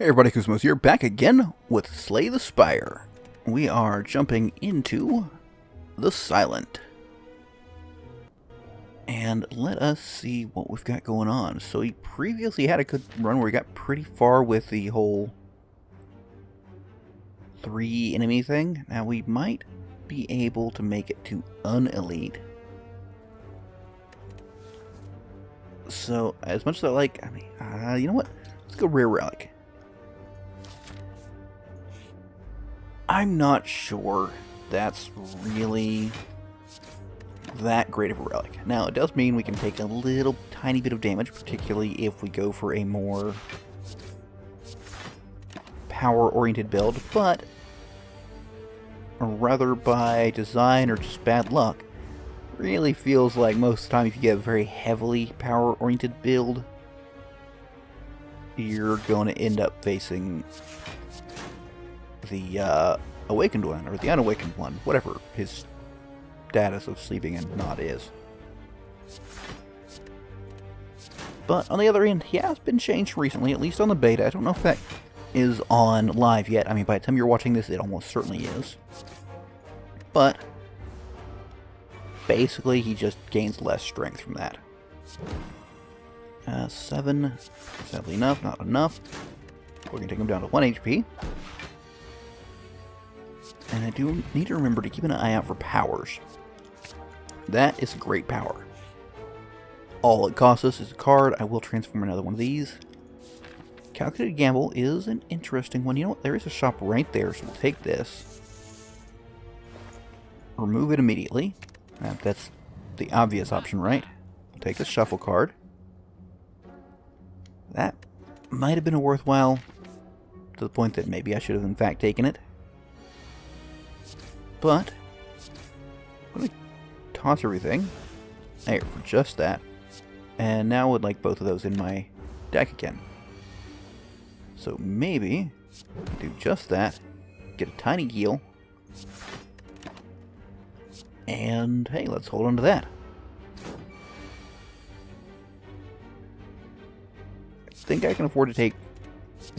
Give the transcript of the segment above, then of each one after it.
Hey everybody, Koosemose here, back again with Slay the Spire. We are jumping into the Silent. And let us see what we've got going on. So we previously had a good run where we got pretty far with the whole 3 enemy thing. Now we might be able to make it to unelite. So as much as I like, you know what? Let's go rare relic. I'm not sure that's really that great of a relic. Now, it does mean we can take a little tiny bit of damage, particularly if we go for a more power-oriented build, but rather by design or just bad luck, really feels like most of the time if you get a very heavily power-oriented build, you're going to end up facing the awakened one, or the unawakened one, whatever his status of sleeping and not is. But on the other end, he has been changed recently, at least on the beta. I don't know if that is on live yet. I mean, by the time you're watching this, it almost certainly is. But basically, he just gains less strength from that. 7, sadly enough, not enough. We're going to take him down to 1 HP. And I do need to remember to keep an eye out for powers. That is a great power. All it costs us is a card. I will transform another one of these. Calculated Gamble is an interesting one. You know what? There is a shop right there, so we'll take this. Remove it immediately. That's the obvious option, right? We'll take a shuffle card. That might have been a worthwhile, to the point that maybe I should have in fact taken it. But I'm going to toss everything there for just that. And now I would like both of those in my deck again. So maybe do just that. Get a tiny heal. And hey, let's hold on to that. I think I can afford to take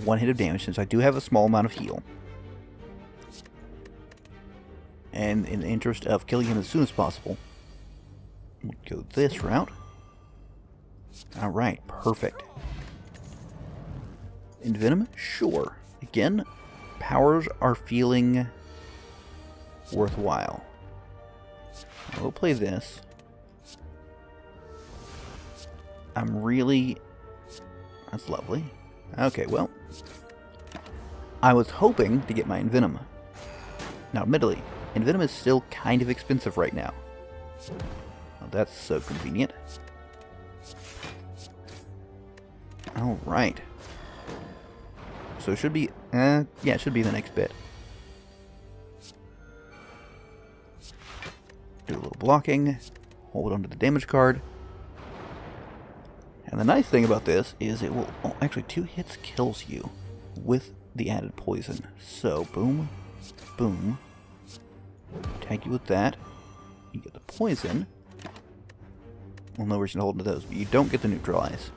1 hit of damage since I do have a small amount of heal. And in the interest of killing him as soon as possible, we'll go this route. Alright, perfect. Envenom? Sure. Again, powers are feeling worthwhile. We'll play this. I'm really... That's lovely. Okay, well, I was hoping to get my Envenom. Now, admittedly, Envenom is still kind of expensive right now. Oh, that's so convenient. Alright. So it should be... yeah, it should be the next bit. Do a little blocking. Hold onto the damage card. And the nice thing about this is it will... Oh, actually, 2 hits kills you with the added poison. So, boom, boom. Tag you with that. You get the poison. Well, no reason to hold into those, but you don't get the neutralize.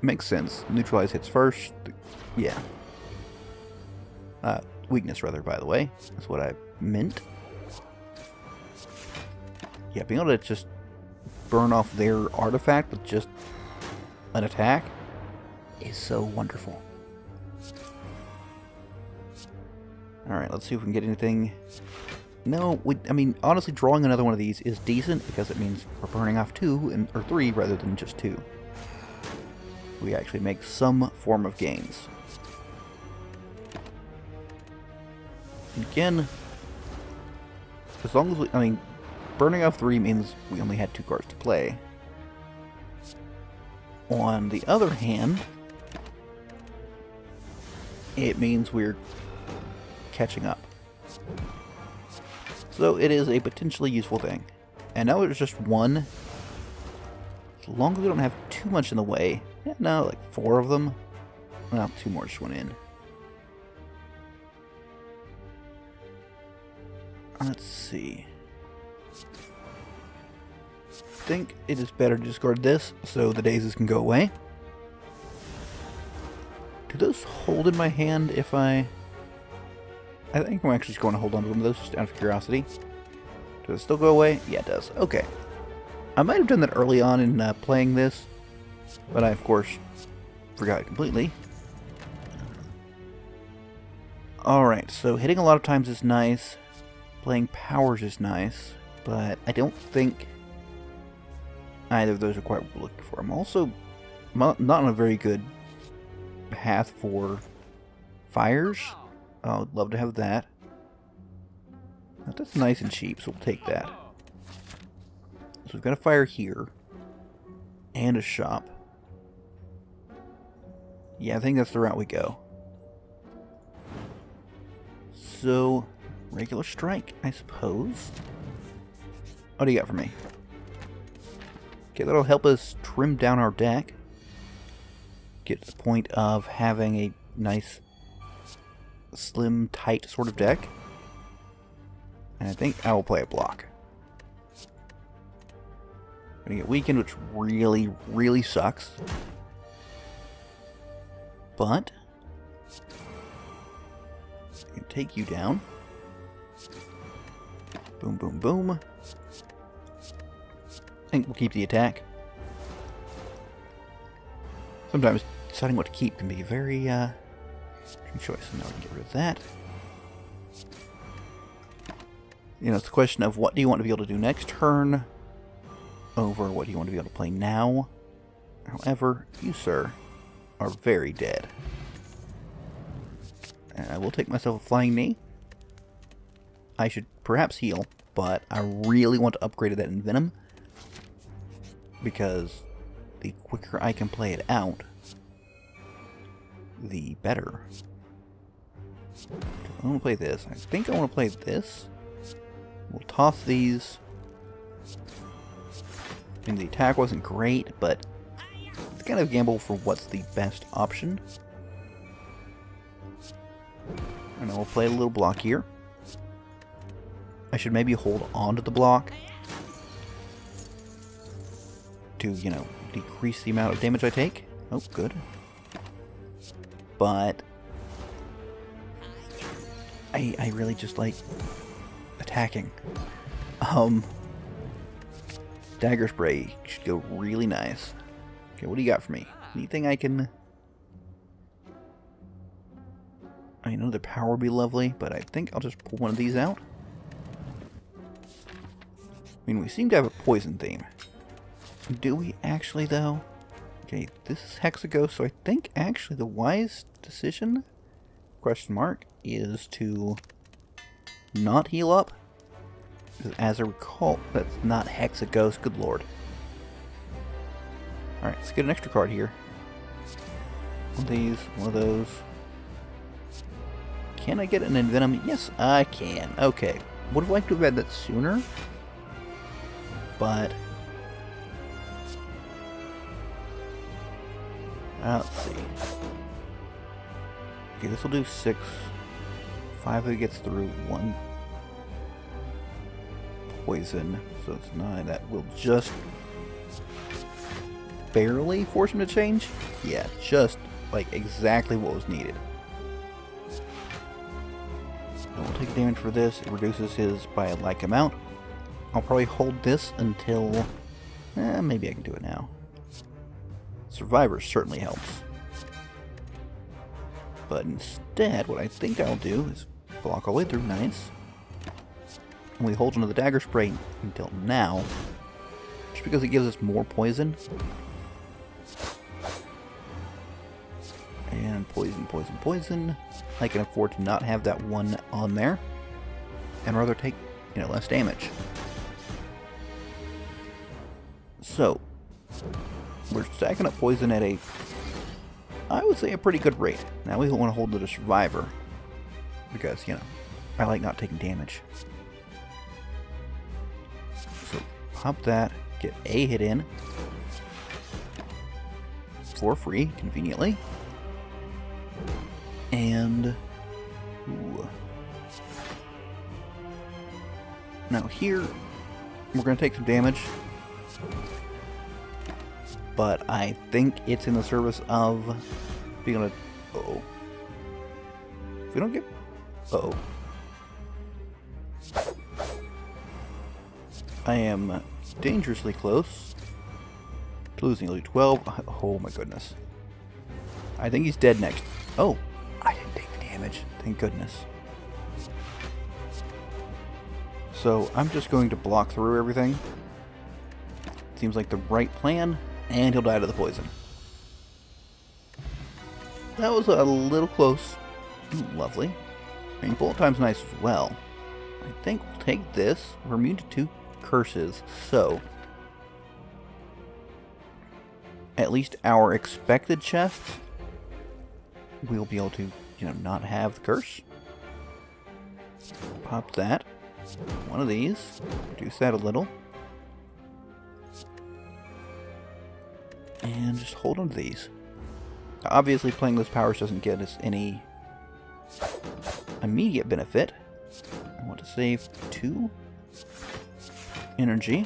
Makes sense. Neutralize hits first. Yeah. Weakness, rather, by the way. That's what I meant. Yeah, being able to just burn off their artifact with just an attack is so wonderful. Alright, let's see if we can get anything... No, I mean, honestly, drawing another one of these is decent because it means we're burning off 2, or 3, rather than just 2. We actually make some form of gains. And again, as long as I mean, burning off 3 means we only had 2 cards to play. On the other hand, it means we're catching up. So it is a potentially useful thing. And now there's just 1. As long as we don't have too much in the way. Yeah, no, like 4 of them. Well, 2 more just went in. Let's see. I think it is better to discard this so the dazes can go away. Do those hold in my hand if I think I'm actually just going to hold on to them, those just out of curiosity. Does it still go away? Yeah, it does. Okay. I might have done that early on in playing this, but I, of course, forgot completely. Alright, so hitting a lot of times is nice. Playing powers is nice, but I don't think either of those are quite what we're looking for. I'm also not on a very good path for fires. I would love to have that. That's nice and cheap, so we'll take that. So we've got a fire here. And a shop. Yeah, I think that's the route we go. So, regular strike, I suppose. What do you got for me? Okay, that'll help us trim down our deck. Get to the point of having a nice, slim, tight sort of deck. And I think I will play a block. I'm gonna get weakened, which really, really sucks. But I can take you down. Boom, boom, boom. I think we'll keep the attack. Sometimes deciding what to keep can be a very tricky choice. So now we can get rid of that. You know, it's a question of what do you want to be able to do next turn over what do you want to be able to play now. However, you, sir, are very dead. And I will take myself a flying knee. I should perhaps heal, but I really want to upgrade that in Venom, because the quicker I can play it out, the better. I want to play this. I think I want to play this. We'll toss these. I mean, the attack wasn't great, but it's kind of a gamble for what's the best option. And I'll play a little block here. I should maybe hold on to the block to, you know, decrease the amount of damage I take. Oh, good. But I really just like attacking. Dagger spray should go really nice. Okay, what do you got for me? Anything I can... I know the power would be lovely, but I think I'll just pull one of these out. I mean, we seem to have a poison theme. Do we actually, though? Okay, this is Hexaghost, so I think actually the wise decision, question mark, is to not heal up. As I recall, that's not Hexaghost, good lord. Alright, let's get an extra card here. One of these, one of those. Can I get an Envenom? Yes, I can. Okay. Would have liked to have had that sooner. But... let's see. Okay, this will do 6. 5 if it gets through. 1 poison. So it's 9. That will just barely force him to change. Yeah, just like exactly what was needed. I will take damage for this. It reduces his by a like amount. I'll probably hold this until... maybe I can do it now. Survivor certainly helps. But instead, what I think I'll do is block all the way through. Nice. And we hold onto the dagger spray until now. Just because it gives us more poison. And poison, poison, poison. I can afford to not have that one on there. And rather take, you know, less damage. So, we're stacking up poison at a, I would say, a pretty good rate. Now we want to hold it a survivor. Because, you know, I like not taking damage. So, hop that, get a hit in. For free, conveniently. And... ooh. Now here, we're going to take some damage. But I think it's in the service of being able to Uh-oh. If we don't get... Uh-oh. I am dangerously close to losing Elite 12. Oh my goodness. I think he's dead next. Oh, I didn't take the damage. Thank goodness. So I'm just going to block through everything. Seems like the right plan, and he'll die to the poison. That was a little close. Ooh, lovely. I mean, bullet time's nice as well. I think we'll take this. We're immune to 2 curses, so at least our expected chest, we'll be able to, not have the curse. Pop that. One of these. Reduce that a little. And just hold on to these. Obviously, playing those powers doesn't get us any immediate benefit. I want to save 2 energy.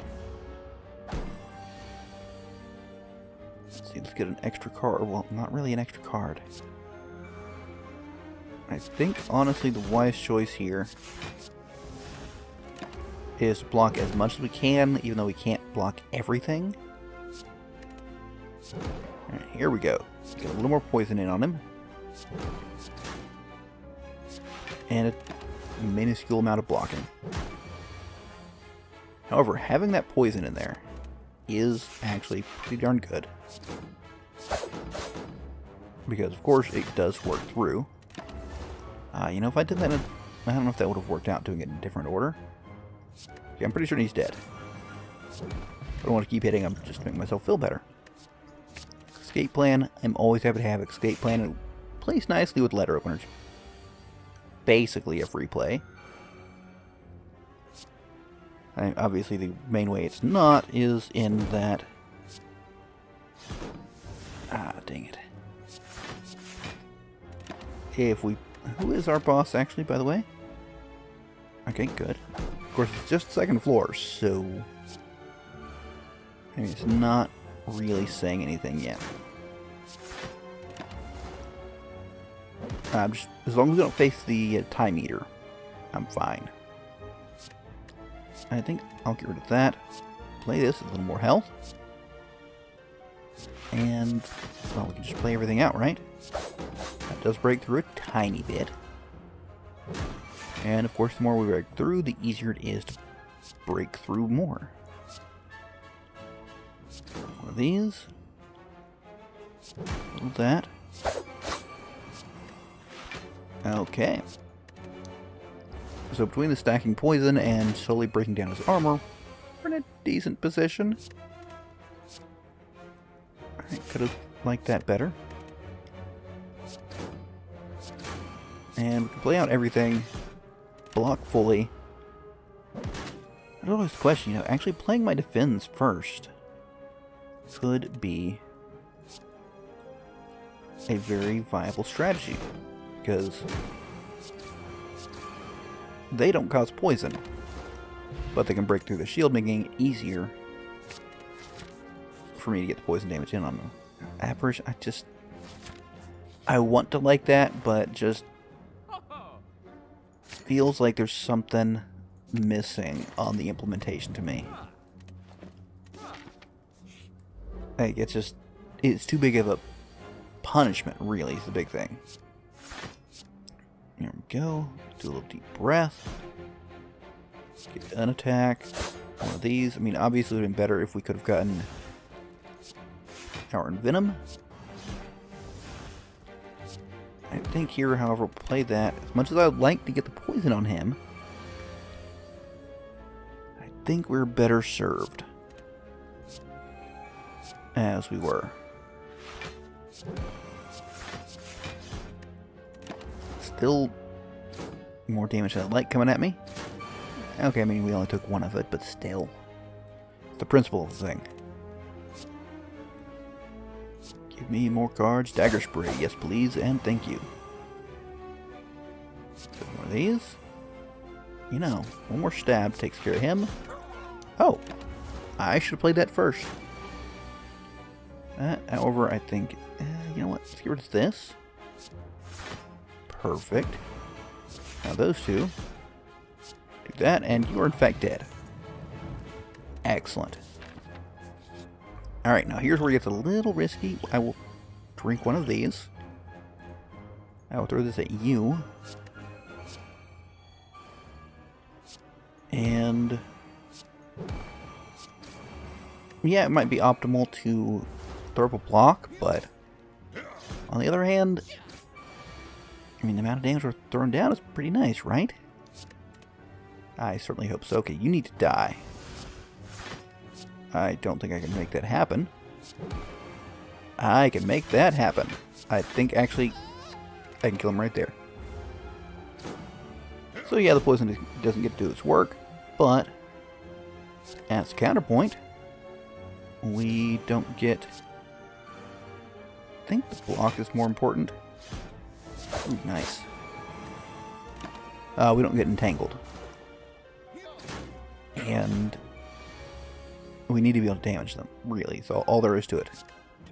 Let's see, let's get an extra card. Well, not really an extra card. I think, honestly, the wise choice here is to block as much as we can, even though we can't block everything. Alright, here we go. Get a little more poison in on him. And a minuscule amount of blocking. However, having that poison in there is actually pretty darn good. Because, of course, it does work through. If I did that, I don't know if that would have worked out doing it in a different order. Okay, I'm pretty sure he's dead. I don't want to keep hitting him just to make myself feel better. Escape plan. I'm always happy to have escape plan. It plays nicely with letter openers. Basically a free play. Obviously, the main way it's not is in that... dang it. If we... Who is our boss, actually, by the way? Okay, good. Of course, it's just second floor, so... I mean, it's not really saying anything yet. Just, as long as we don't face the time eater, I'm fine. I think I'll get rid of that. Play this, a little more health. And, well, we can just play everything out, right? That does break through a tiny bit. And, of course, the more we break through, the easier it is to break through more. One of these. A little of that. Okay. So between the stacking poison and slowly breaking down his armor, we're in a decent position. I could have liked that better. And we can play out everything. Block fully. I don't always question, actually playing my defense first could be a very viable strategy. Because they don't cause poison, but they can break through the shield, making it easier for me to get the poison damage in on them. Apparition, I want to like that, but just feels like there's something missing on the implementation to me. Like, it's too big of a punishment, really, is the big thing. There we go. Do a little deep breath. Get an attack. One of these. I mean, obviously it would have been better if we could have gotten our Venom. I think here, however, we'll play that. As much as I would like to get the poison on him, I think we're better served as we were. Still more damage than I like coming at me. Okay, I mean, we only took one of it, but still. It's the principle of the thing. Give me more cards. Dagger spray, yes please, and thank you. So more of these. One more stab takes care of him. Oh, I should have played that first. However, I think, you know what, let's get rid of this. Perfect. Now those two. Do that, and you are in fact dead. Excellent. Alright, now here's where it gets a little risky. I will drink one of these. I will throw this at you. And yeah, it might be optimal to throw up a block, but on the other hand, I mean, the amount of damage we're throwing down is pretty nice, right? I certainly hope so. Okay, you need to die. I don't think I can make that happen. I can make that happen. I think, actually, I can kill him right there. So yeah, the poison doesn't get to do its work, but as counterpoint, we don't get... I think the block is more important. Ooh, nice. We don't get entangled. And we need to be able to damage them, really. So all there is to it.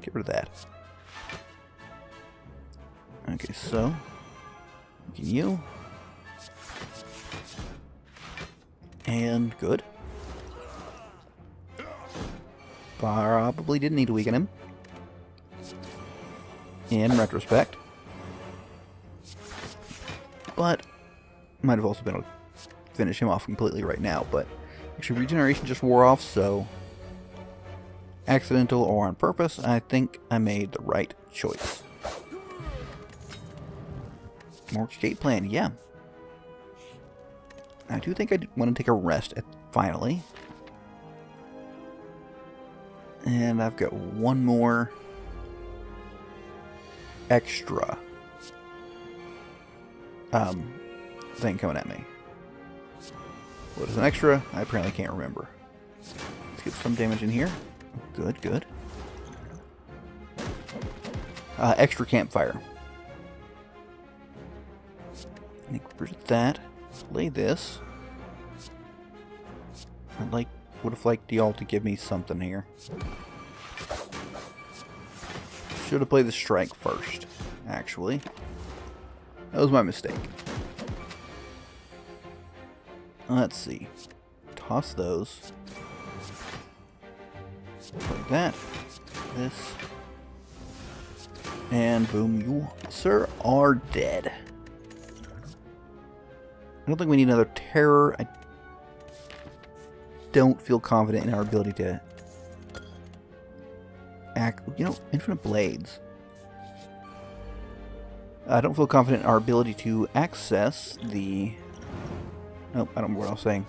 Get rid of that. Okay, so you. And good. Probably didn't need to weaken him. In retrospect. But might have also been able to finish him off completely right now, but actually regeneration just wore off, so accidental or on purpose, I think I made the right choice. More escape plan, yeah. I do think I want to take a rest finally. And I've got one more extra thing coming at me. What is an extra? I apparently can't remember. Let's get some damage in here. Good, good. Extra campfire. I think we're that. Slay this. Would have liked y'all to give me something here. Should have played the strike first, actually. That was my mistake. Let's see. Toss those. Like that. This. And boom, you, sir, are dead. I don't think we need another terror. I don't feel confident in our ability to act. You know, infinite blades. I don't feel confident in our ability to access the... Nope, I don't know what I was saying.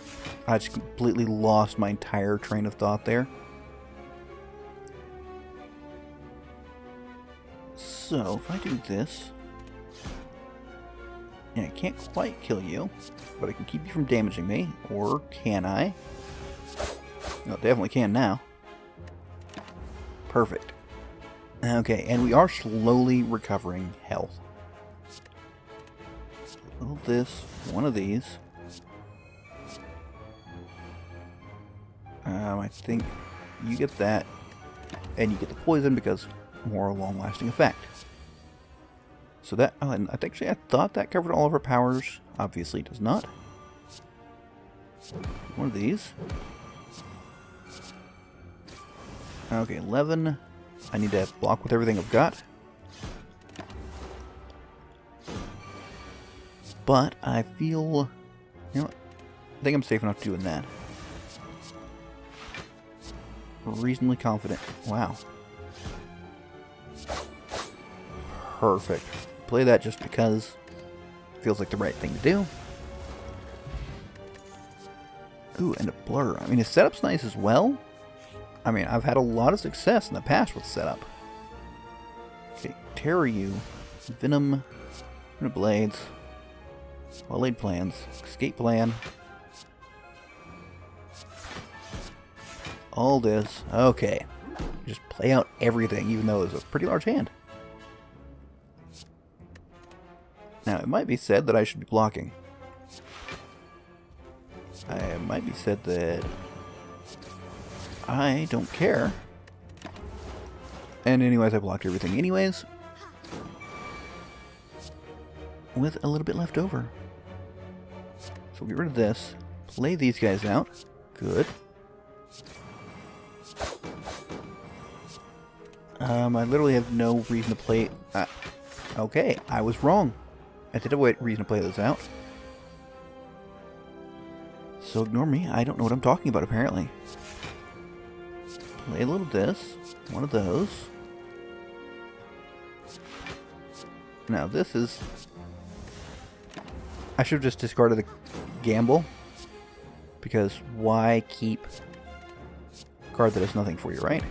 I just completely lost my entire train of thought there. So, if I do this... And I can't quite kill you, but I can keep you from damaging me. Or can I? No, definitely can now. Perfect. Okay, and we are slowly recovering health. So this, one of these. I think you get that, and you get the poison because more long-lasting effect. So that, and actually I thought that covered all of our powers. Obviously it does not. One of these. Okay, 11. I need to block with everything I've got. But I feel, you know what? I think I'm safe enough doing that. Reasonably confident. Wow. Perfect. Play that just because it feels like the right thing to do. Ooh, and a blur. I mean, his setup's nice as well. I mean, I've had a lot of success in the past with setup. Okay, Terror you. Venom. Blades. Well-laid plans. Escape plan. All this. Okay. Just play out everything, even though it's a pretty large hand. Now, it might be said that I should be blocking. It might be said that I don't care. And anyways, I blocked everything anyways. with a little bit left over. So we'll get rid of this. Play these guys out. Good. I literally have no reason to play... okay, I was wrong. I did have a reason to play those out. So ignore me. I don't know what I'm talking about, apparently. Play a little this. One of those. Now this is... I should have just discarded the gamble. Because why keep a card that does nothing for you, right?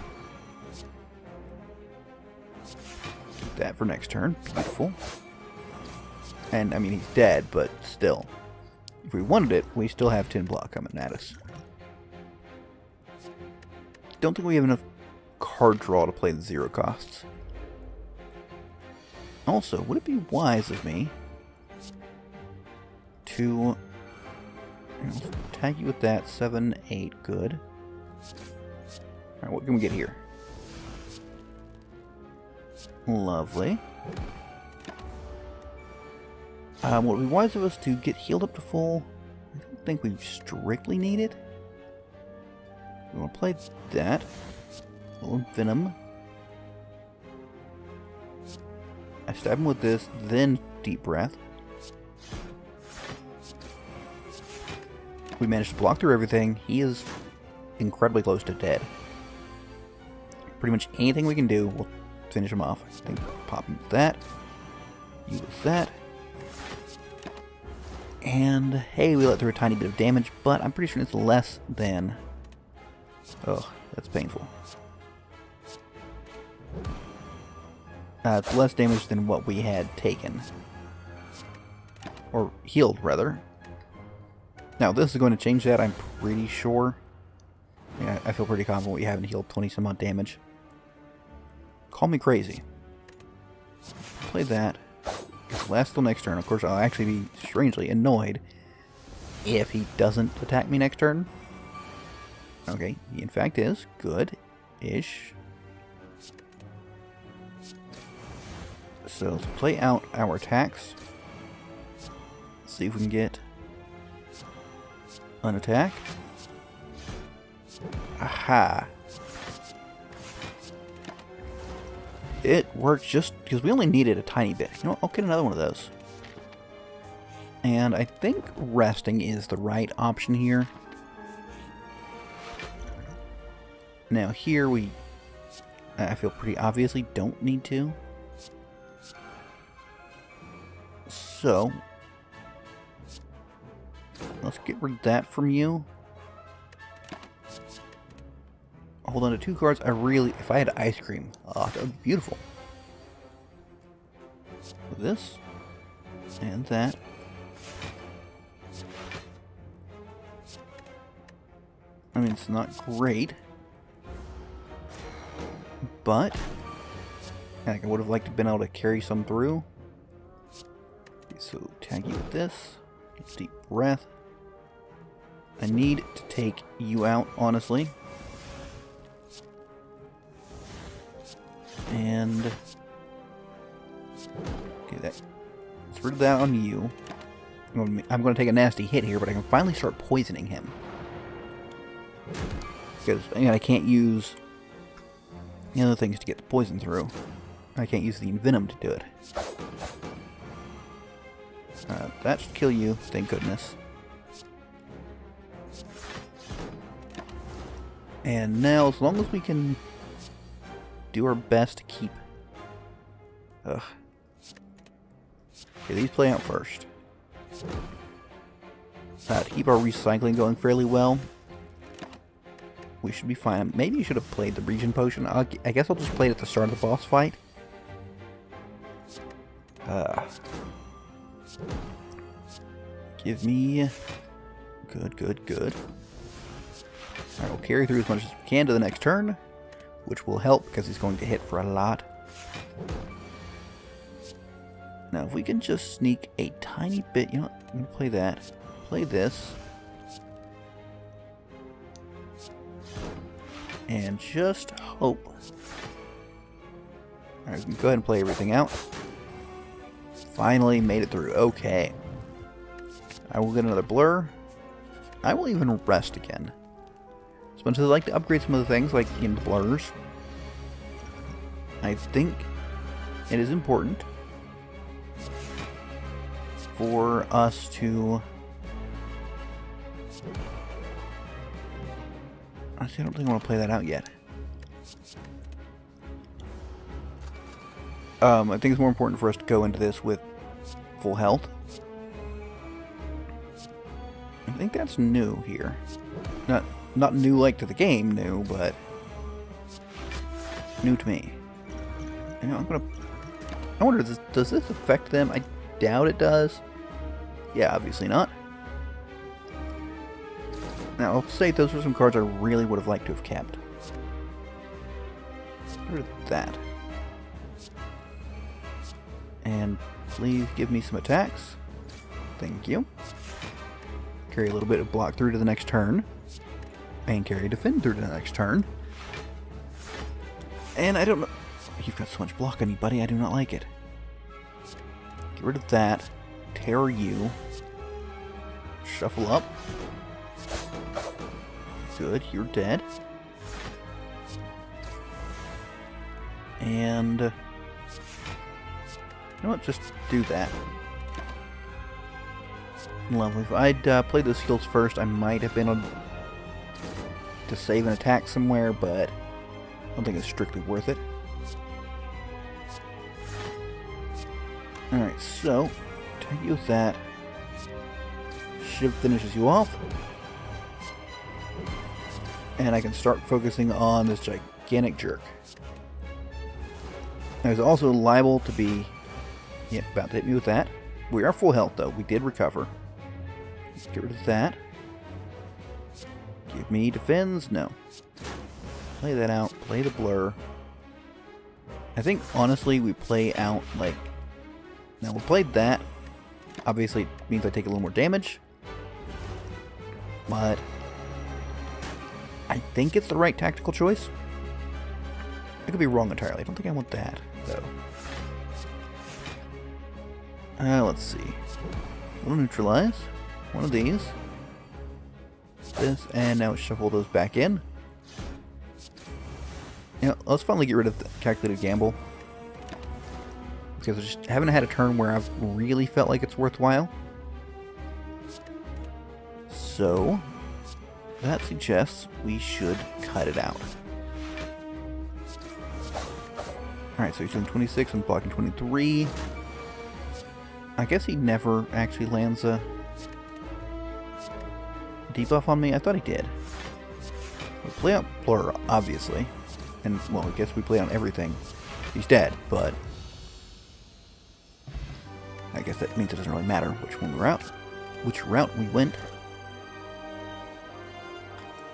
Keep that for next turn. Beautiful. And, I mean, he's dead, but still. If we wanted it, we still have Tin Block coming at us. Don't think we have enough card draw to play the 0 costs. Also, would it be wise of me to tag you with that? 7, 8, good. Alright, what can we get here? Lovely. What would be wise of us to get healed up to full? I don't think we strictly need it. We want to play that. A little Venom. I stab him with this, then Deep Breath. We managed to block through everything. He is incredibly close to dead. Pretty much anything we can do will finish him off. I think pop him with that. You with that. And hey, we let through a tiny bit of damage, but I'm pretty sure it's less than... Oh, that's painful. It's less damage than what we had taken. Or healed, rather. Now, this is going to change that, I'm pretty sure. Yeah, I feel pretty confident we haven't healed 20 some odd damage. Call me crazy. Play that. It'll last till next turn. Of course, I'll actually be strangely annoyed if he doesn't attack me next turn. Okay, he in fact is. Good-ish. So, let's play out our attacks. See if we can get an attack. Aha! It worked just because we only needed a tiny bit. You know what? I'll get another one of those. And I think resting is the right option here. Now here we, I feel pretty obviously don't need to. So, let's get rid of that from you. Hold on to 2 cards. I really, if I had ice cream, oh, that would be beautiful. This and that. I mean, it's not great, but I would have liked to have been able to carry some through. Okay, so tag you with this. Deep breath. I need to take you out, honestly. And okay, let's rid of that on you. I'm going to take a nasty hit here, but I can finally start poisoning him. Because I can't use the other things to get the poison through. I can't use the Venom to do it. That should kill you, thank goodness. And now, as long as we can do our best to keep... Ugh. Okay, these play out first. To keep our recycling going fairly well, we should be fine. Maybe you should have played the Regen Potion. I guess I'll just play it at the start of the boss fight. Give me... Good. Alright, we'll carry through as much as we can to the next turn, which will help because he's going to hit for a lot. Now, if we can just sneak a tiny bit... You know what? I'm going to play that. Play this. And just hope. Alright, we can go ahead and play everything out. Finally made it through. Okay. I will get another blur. I will even rest again. As much as I like to upgrade some of the things, like in the blurs, I think it is important for us to... Honestly, I don't think I want to play that out yet. I think it's more important for us to go into this with full health. I think that's new here. Not new like to the game, new, but new to me. You know, I wonder, does this affect them? I doubt it does. Yeah, obviously not. Now, I'll say those are some cards I really would have liked to have kept. Get rid of that. And please give me some attacks. Thank you. Carry a little bit of block through to the next turn. And carry defend through to the next turn. And I don't know... You've got so much block on you, buddy. I do not like it. Get rid of that. Tear you. Shuffle up. Good, you're dead. And... you know what? Just do that. Lovely. If I'd played those skills first, I might have been able to save an attack somewhere, but I don't think it's strictly worth it. Alright, so, take you with that. Shiv finishes you off. And I can start focusing on this gigantic jerk. Now, he's also liable to be... yeah, about to hit me with that. We are full health, though. We did recover. Let's get rid of that. Give me defends? No. Play that out. Play the blur. I think, honestly, we play out, like... Now, we played that. Obviously, it means I take a little more damage. But... I think it's the right tactical choice. I could be wrong entirely. I don't think I want that, though. Let's see. We'll neutralize one of these. This, and now shuffle those back in. You know, let's finally get rid of the calculated gamble. Because I just haven't had a turn where I've really felt like it's worthwhile. So, that suggests we should cut it out. Alright, so he's doing 26 and blocking 23. I guess he never actually lands a debuff on me. I thought he did. We play out Blur, obviously. And, well, I guess we play on everything. He's dead, but... I guess that means it doesn't really matter which one we're out. Which route we went.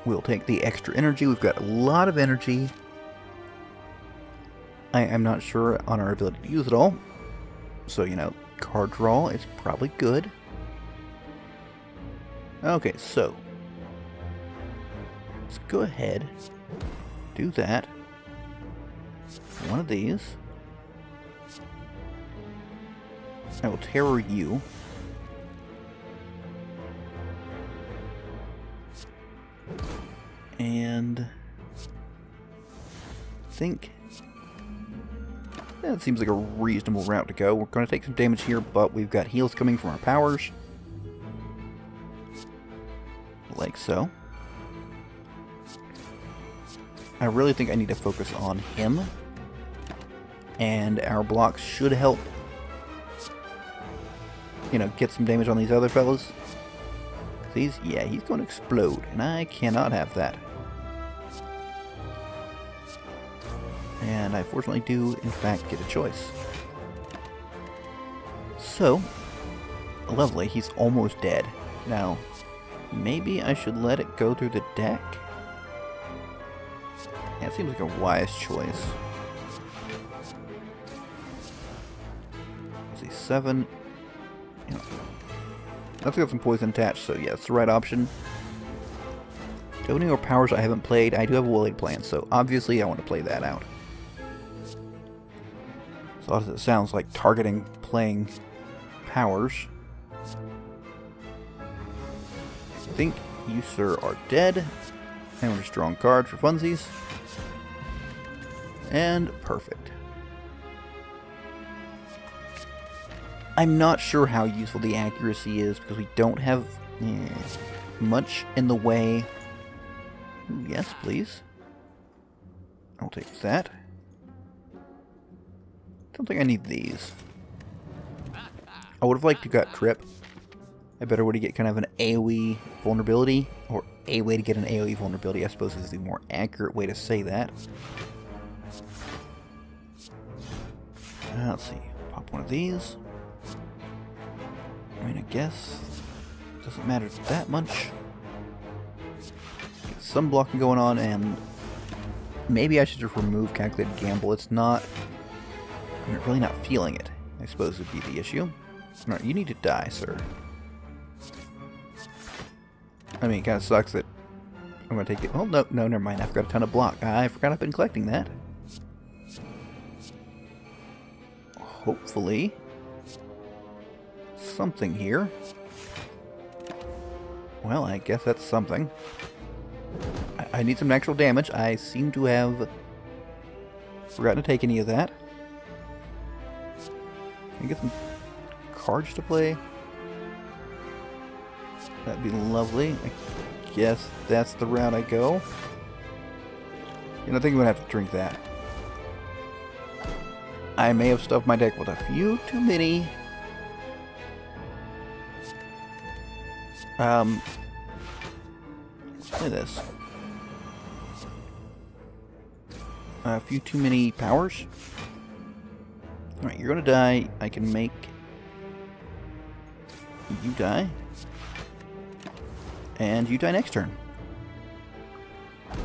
We'll take the extra energy. We've got a lot of energy. I am not sure on our ability to use it all. So, you know, card draw is probably good. Okay, so let's go ahead, do that. One of these. I will terror you. And I think that seems like a reasonable route to go. We're going to take some damage here, but we've got heals coming from our powers. Like so. I really think I need to focus on him. And our blocks should help, you know, get some damage on these other fellas. He's going to explode, and I cannot have that. And I fortunately do, in fact, get a choice. So, lovely, he's almost dead. Now, maybe I should let it go through the deck? Yeah, it seems like a wise choice. Let's see, 7. You know, that's got some poison attached, so yeah, it's the right option. Do any more powers I haven't played? I do have a Will-Aid plan, so obviously I want to play that out. So as it sounds like targeting playing powers. I think you, sir, are dead. And we're just drawing cards for funsies. And perfect. I'm not sure how useful the accuracy is because we don't have much in the way. Ooh, yes, please. I'll take that. Don't think I need these. I would have liked to got Trip. I better way to get kind of an AoE vulnerability, or a way to get an AoE vulnerability, I suppose is the more accurate way to say that. Let's see. Pop one of these. I mean, I guess it doesn't matter that much. Get some blocking going on, and maybe I should just remove Calculated Gamble. It's not... I'm really not feeling it, I suppose would be the issue. Alright, you need to die, sir. I mean, it kind of sucks that I'm going to take it... Oh, no, never mind. I've got a ton of block. I forgot I've been collecting that. Hopefully something here. Well, I guess that's something. I need some natural damage. I seem to have forgotten to take any of that. Can I get some cards to play? That'd be lovely. I guess that's the route I go. You know, I think I'm gonna have to drink that. I may have stuffed my deck with a few too many. Let's play this. A few too many powers. Alright, you're gonna die. I can make you die. And you die next turn.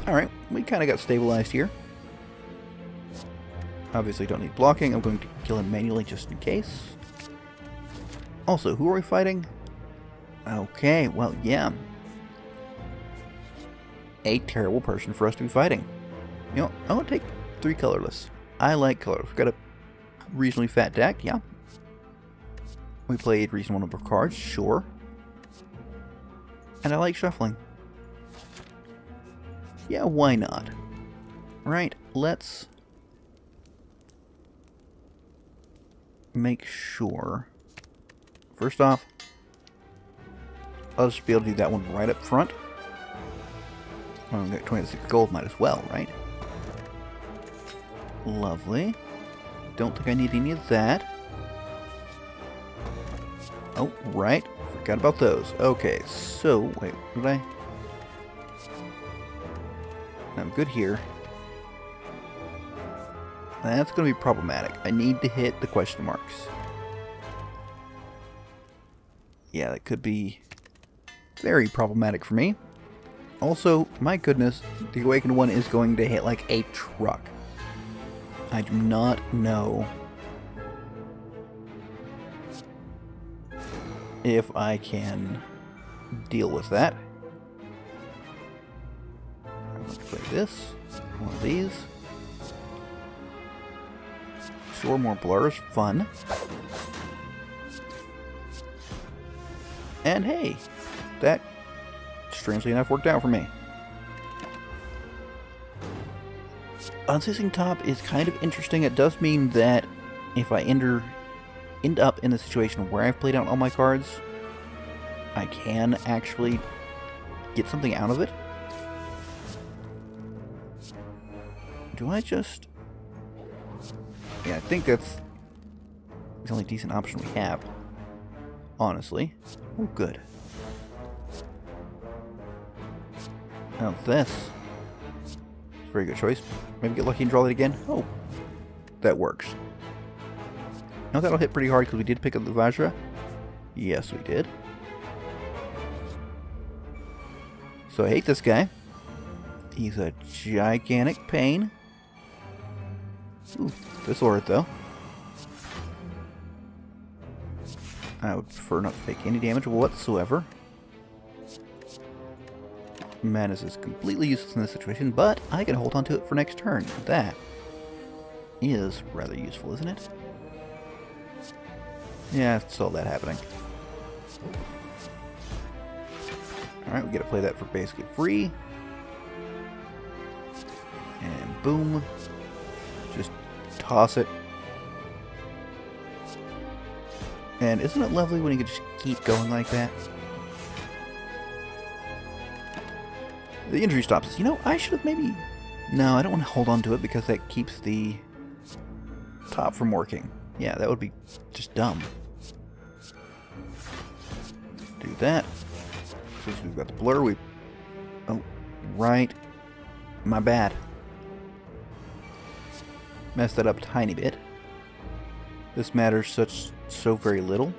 Alright, we kind of got stabilized here. Obviously don't need blocking. I'm going to kill him manually just in case. Also, who are we fighting? Okay, well, yeah. A terrible person for us to be fighting. You know, I want to take 3 colorless. I like colors. We've got a reasonably fat deck, yeah. We played reasonable number of cards, sure. And I like shuffling. Yeah, why not? Right, let's make sure. First off, I'll just be able to do that one right up front. Well, I've got 26 gold, might as well, right? Lovely. Don't think I need any of that. Oh, right. Forgot about those. Okay, so, wait, did I? I'm good here. That's going to be problematic. I need to hit the question marks. Yeah, that could be very problematic for me. Also, my goodness, the Awakened one is going to hit like a truck. I do not know if I can deal with that. I'm going to play this. One of these. Sure, more blurs. Fun. And hey, that strangely enough worked out for me. Unceasing Top is kind of interesting. It does mean that if I end up in the situation where I've played out all my cards, I can actually get something out of it. Do I just... Yeah, I think that's the only decent option we have. Honestly. Oh, good. Now this. It's a very good choice. Maybe get lucky and draw it again. Oh, that works. Now that'll hit pretty hard because we did pick up the Vajra. Yes, we did. So I hate this guy. He's a gigantic pain. Ooh, this will hurt though. I would prefer not to take any damage whatsoever. Madness is completely useless in this situation, but I can hold on to it for next turn. That is rather useful, isn't it? Yeah, I saw that happening. Alright, we get to play that for basically free. And boom. Just toss it. And isn't it lovely when you can just keep going like that? The injury stops us. You know, I should have maybe... No, I don't want to hold on to it because that keeps the top from working. Yeah, that would be just dumb. Do that. Since we've got the blur, we... Oh, right. My bad. Messed that up a tiny bit. This matters so very little.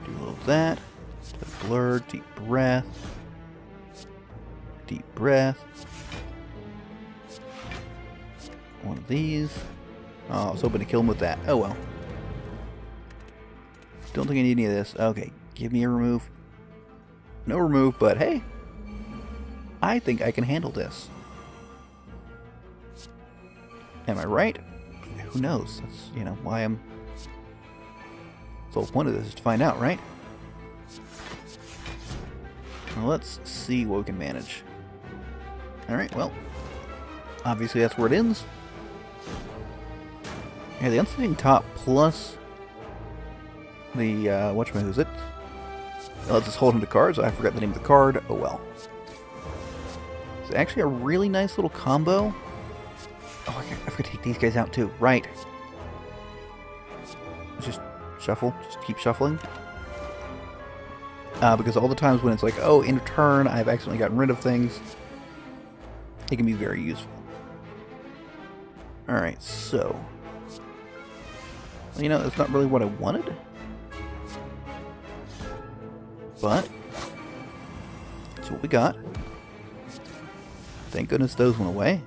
Do a little of that. Blur, deep breath. Deep breath. One of these. Oh, I was hoping to kill him with that. Oh well. Don't think I need any of this. Okay, give me a remove. No remove, but hey. I think I can handle this. Am I right? Who knows? That's, you know, why I'm... The whole point of this is to find out, right? Now let's see what we can manage. Alright, well, obviously that's where it ends. Yeah, the unseating top plus the, whatchamacallit. Let's just hold into cards. I forgot the name of the card. Oh well. It's actually a really nice little combo. Oh, I forgot to take these guys out too. Right. Just shuffle. Just keep shuffling. Because all the times when it's like, oh, in turn, I've accidentally gotten rid of things, it can be very useful. Alright, so... Well, you know, that's not really what I wanted. But... that's what we got. Thank goodness those went away.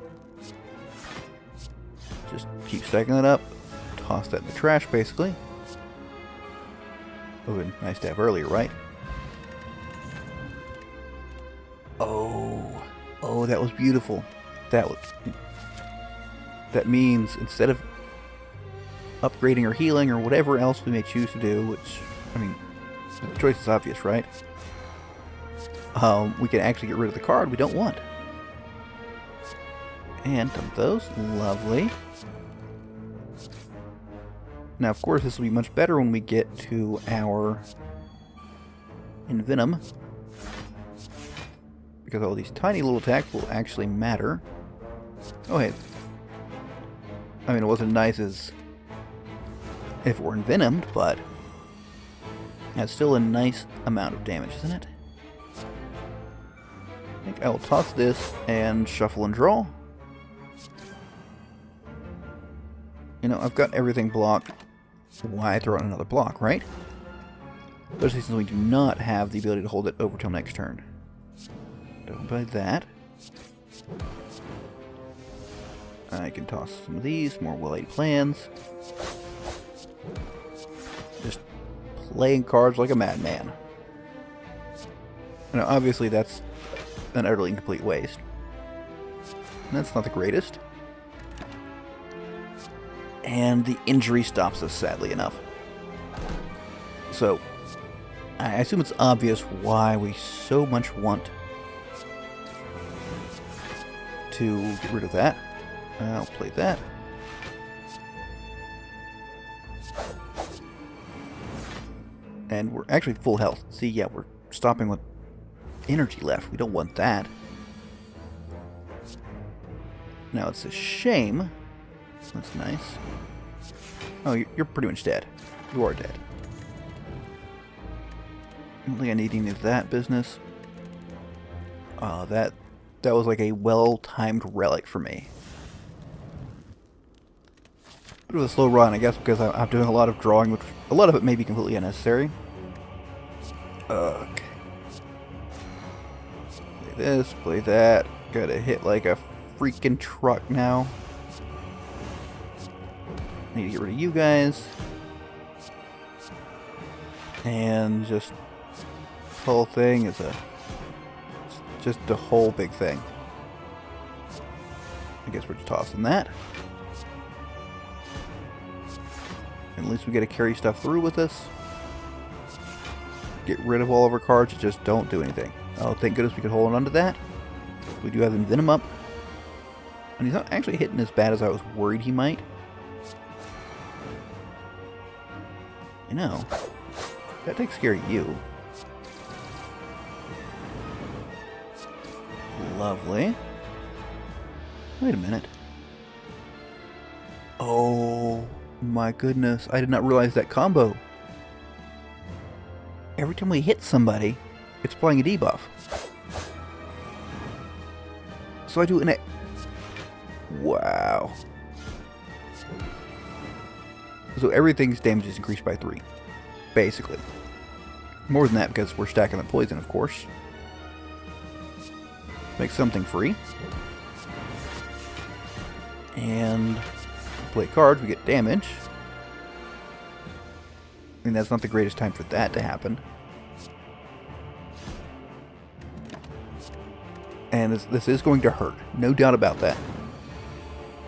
Just keep stacking it up. Toss that in the trash, basically. Oh, and nice to have earlier, right? Oh, that was beautiful. That means instead of upgrading or healing or whatever else we may choose to do, which, I mean, the choice is obvious, right? We can actually get rid of the card we don't want. And dump those. Lovely. Now, of course, this will be much better when we get to our Envenom, because all these tiny little attacks will actually matter. Oh, hey. I mean, it wasn't nice as if it were envenomed, but that's still a nice amount of damage, isn't it? I think I will toss this and shuffle and draw. You know, I've got everything blocked. Why throw in another block, right? Especially since we do not have the ability to hold it over till next turn. Don't buy that. I can toss some of these, more well-laid plans. Just playing cards like a madman. Now, obviously that's an utterly incomplete waste. And that's not the greatest. And the injury stops us, sadly enough. So, I assume it's obvious why we so much want to get rid of that. I'll play that. And we're actually full health. See, yeah, we're stopping with energy left. We don't want that. Now, it's a shame. That's nice. Oh, you're pretty much dead. You are dead. I don't think I need any of that business. Oh, that was like a well-timed relic for me. Bit of a slow run, I guess, because I'm doing a lot of drawing, which a lot of it may be completely unnecessary. Okay. Play this, play that. Gotta hit like a freaking truck now. Need to get rid of you guys. And just this whole thing is just a whole big thing. I guess we're just tossing that. At least we get to carry stuff through with us. Get rid of all of our cards that just don't do anything. Oh, thank goodness we could hold on to that. We do have Envenom up. And he's not actually hitting as bad as I was worried he might. You know, that takes care of you. Lovely. Wait a minute. Oh my goodness, I did not realize that combo. Every time we hit somebody, it's applying a debuff. So I do an... Wow. So everything's damage is increased by 3. Basically. More than that because we're stacking the poison, of course. Make something free. And play cards, we get damage. I mean, that's not the greatest time for that to happen. And this is going to hurt. No doubt about that.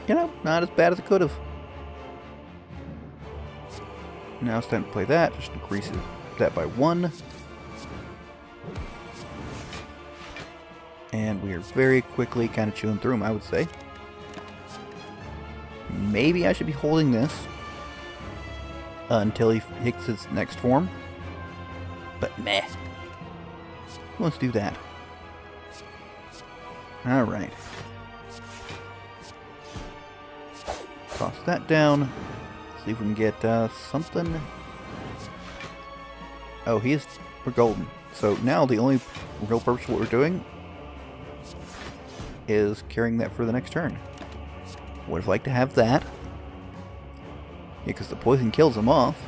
You know, not as bad as it could have. Now it's time to play that. Just increase that by 1. And we are very quickly kind of chewing through them, I would say. Maybe I should be holding this until he hits his next form. But meh. Let's do that. Alright. Toss that down. See if we can get something. Oh, we're golden. So now the only real purpose of what we're doing is carrying that for the next turn. Would have liked to have that. Yeah, because the poison kills him off.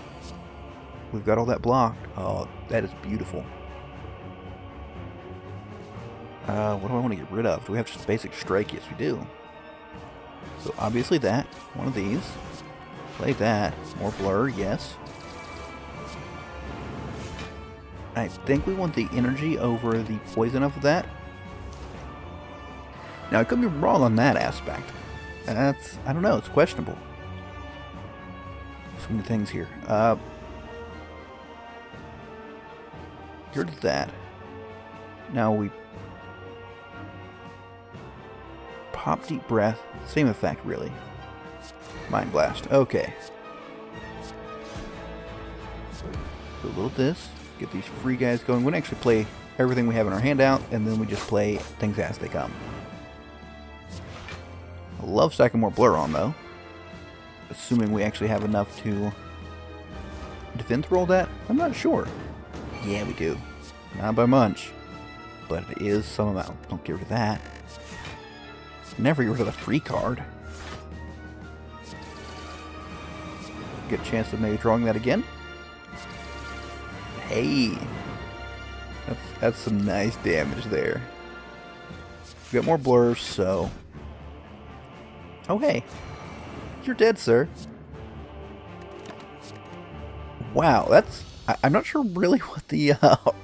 We've got all that blocked. Oh, that is beautiful. What do I want to get rid of? Do we have just basic strike? Yes, we do. So obviously that. One of these. Play that. More blur, yes. I think we want the energy over the poison of that. Now, I could be wrong on that aspect. I don't know, it's questionable. So many things here. Here's that. Now we pop deep breath. Same effect, really. Mind blast. Okay. So a little this. Get these free guys going. We don't actually play everything we have in our handout, and then we just play things as they come. I love stacking more blur on, though. Assuming we actually have enough to defense roll that? I'm not sure. Yeah, we do. Not by much. But it is some amount. Don't get rid of that. Never get rid of the free card. Get a chance of maybe drawing that again. Hey! That's some nice damage there. We got more blurs, so... Oh, hey. You're dead, sir. Wow, that's... I'm not sure really what the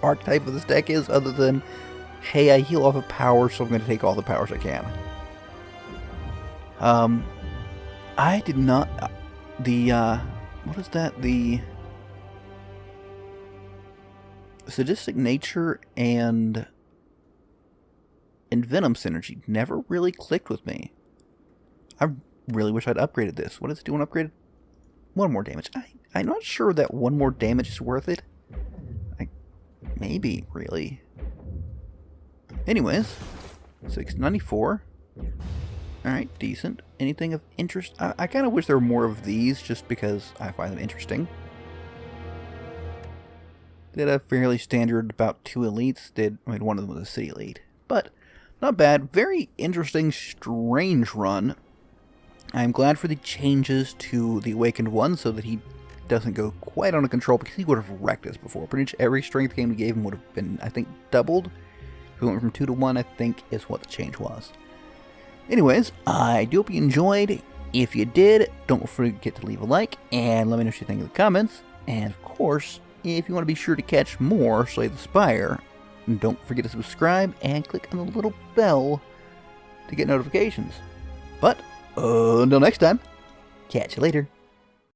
archetype of this deck is, other than, hey, I heal off of power, so I'm going to take all the powers I can. I did not... what is that? The sadistic nature and Envenom synergy never really clicked with me. I really wish I'd upgraded this. What does it do when upgraded? 1 more damage. I'm not sure that 1 more damage is worth it. Maybe, really. Anyways, 694. Alright, decent. Anything of interest? I kind of wish there were more of these, just because I find them interesting. Did a fairly standard, about 2 elites. One of them was a city elite. But, not bad. Very interesting, strange run. I'm glad for the changes to the Awakened one, so that he doesn't go quite out of control, because he would have wrecked us before. Pretty much every strength game we gave him would have been, I think, doubled. If we went from 2 to 1, I think, is what the change was. Anyways, I do hope you enjoyed. If you did, don't forget to leave a like, and let me know what you think in the comments. And of course, if you want to be sure to catch more Slay the Spire, don't forget to subscribe and click on the little bell to get notifications. But, until next time, catch you later.